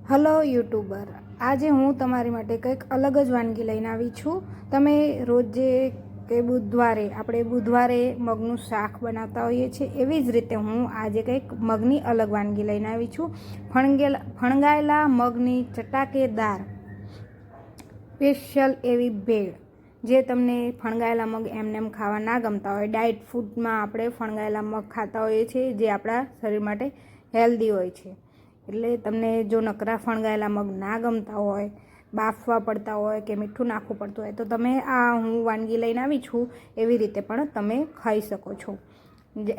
Hello YouTuber, આજે હું તમારી માટે કંઈક અલગ જ વાનગી લઈને આવી છું. તમે રોજે કે આપણે બુધવારે મગનું શાક બનાવતા હોઈએ છીએ, એવી જ રીતે હું આજે કંઈક મગની અલગ વાનગી લઈને આવી છું. ફણગાયેલા મગની ચટાકેદાર સ્પેશિયલ એવી ભેળ. જે તમને ફણગાયેલા મગ એમને એમ ખાવા ના ગમતા હોય, ડાયટ ફૂડમાં આપણે ફણગાયેલા મગ ખાતા હોઈએ છીએ, જે આપણા શરીર માટે હેલ્ધી હોય છે. એટલે તમને જો નકરા ફણગાયેલા મગ ના ગમતા હોય, બાફવા પડતા હોય કે મીઠું નાખવું પડતું હોય, તો તમે આ હું વાનગી લઈને આવી છું એવી રીતે પણ તમે ખાઈ શકો છો.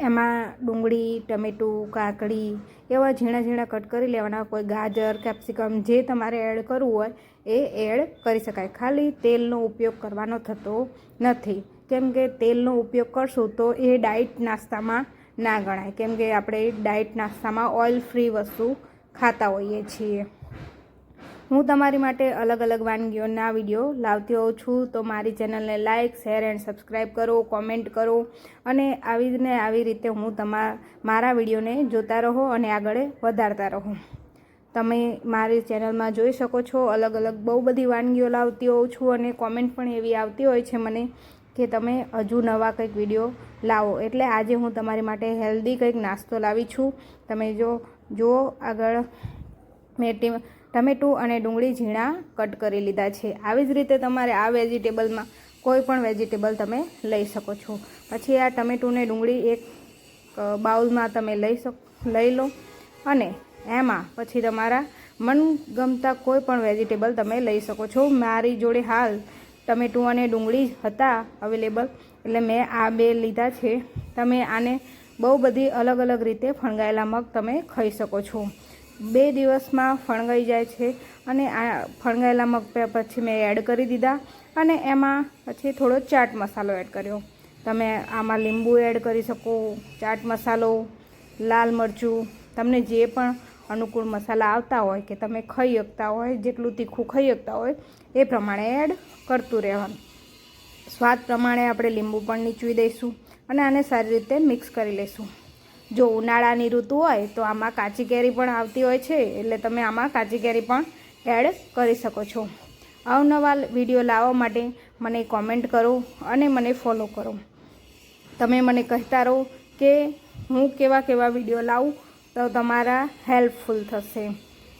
એમાં ડુંગળી, ટમેટું, કાકડી એવા ઝીણા ઝીણા કટ કરી લેવાના. કોઈ ગાજર, કેપ્સિકમ જે તમારે એડ કરવું હોય એ એડ કરી શકાય. ખાલી તેલનો ઉપયોગ કરવાનો થતો નથી, કેમ કે તેલનો ઉપયોગ કરશું તો એ ડાયટ નાસ્તામાં ના ગણાય, કેમ કે આપણે ડાયટ નાસ્તામાં ઓઇલ ફ્રી વસ્તુ ખાતા હોઈએ છીએ. હું તમારી માટે અલગ અલગ વાનગીઓના વિડીયો લાવતી હોઉં છું, તો મારી ચેનલને લાઇક, શેર એન્ડ સબસ્ક્રાઈબ કરો, કોમેન્ટ કરો, અને આવી રીતે હું મારા વિડીયોને જોતા રહો અને આગળ વધારતા રહો. તમે મારી ચેનલમાં જોઈ શકો છો, અલગ અલગ બહુ બધી વાનગીઓ લાવતી હોઉં છું, અને કોમેન્ટ પણ એવી આવતી હોય છે મને કે તમે હજુ નવા કંઈક વિડીયો લાવો. એટલે આજે હું તમારી માટે હેલ્ધી કંઈક નાસ્તો લાવી છું. તમે જુઓ આગળ મેં ટમેટું અને ડુંગળી ઝીણા કટ કરી લીધા છે. આવી જ રીતે તમારે આ વેજીટેબલમાં કોઈ પણ વેજીટેબલ તમે લઈ શકો છો. પછી આ ટમેટું ને ડુંગળી એક બાઉલમાં તમે લઈ લો, અને એમાં પછી તમારા મનગમતા કોઈ પણ વેજીટેબલ તમે લઈ શકો છો. મારી જોડે હાલ ટમેટું અને ડુંગળી હતા અવેલેબલ, એટલે મેં આ બે લીધા છે. તમે આને બહુ બધી અલગ અલગ રીતે ફણગાયેલા મગ તમે ખાઈ શકો છો. 2 દિવસમાં ફણગાઈ જાય છે. અને આ ફણગાયેલા મગ પછી મેં એડ કરી દીધા, અને એમાં પછી થોડો ચાટ મસાલો એડ કર્યો. તમે આમાં લીંબુ એડ કરી શકો, ચાટ મસાલો, લાલ મરચું, તમને જે પણ અનુકૂળ મસાલા આવતા હોય કે તમે ખાઈ શકતા હોય, જેટલું તીખું ખાઈ શકતા હોય એ પ્રમાણે એડ કરતું રહેવાનું. સ્વાદ પ્રમાણે આપણે લીંબુ પણ નીચવી દઈશું, અને આને સારી રીતે મિક્સ કરી લઈશું. જો ઉનાળાની ઋતુ હોય તો આમાં કાચી કેરી પણ આવતી હોય છે, એટલે તમે આમાં કાચી કેરી પણ એડ કરી શકો છો. અવનવા વિડીયો લાવવા માટે મને કોમેન્ટ કરો અને મને ફોલો કરો. તમે મને કહેતા રહો કે હું કેવા વિડીયો લાવું તો તમારા હેલ્પફુલ થશે.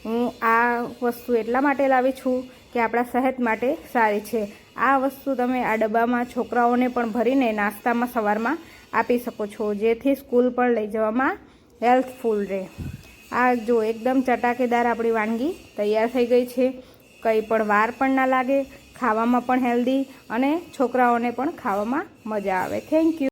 હું આ વસ્તુ એટલા માટે લાવી છું કે આપણા સેહત માટે સારી છે. આ વસ્તુ તમે આ ડબ્બામાં છોકરાઓને પણ ભરીને નાસ્તામાં સવારમાં આપી શકો છો, જેથી સ્કૂલ પણ લઈ જવામાં હેલ્પફુલ રહે. આ જો એકદમ ચટાકેદાર આપણી વાનગી તૈયાર થઈ ગઈ છે. કંઈ પણ વાર પણ ના લાગે, ખાવામાં પણ હેલ્ધી, અને છોકરાઓને પણ ખાવામાં મજા આવે. Thank you.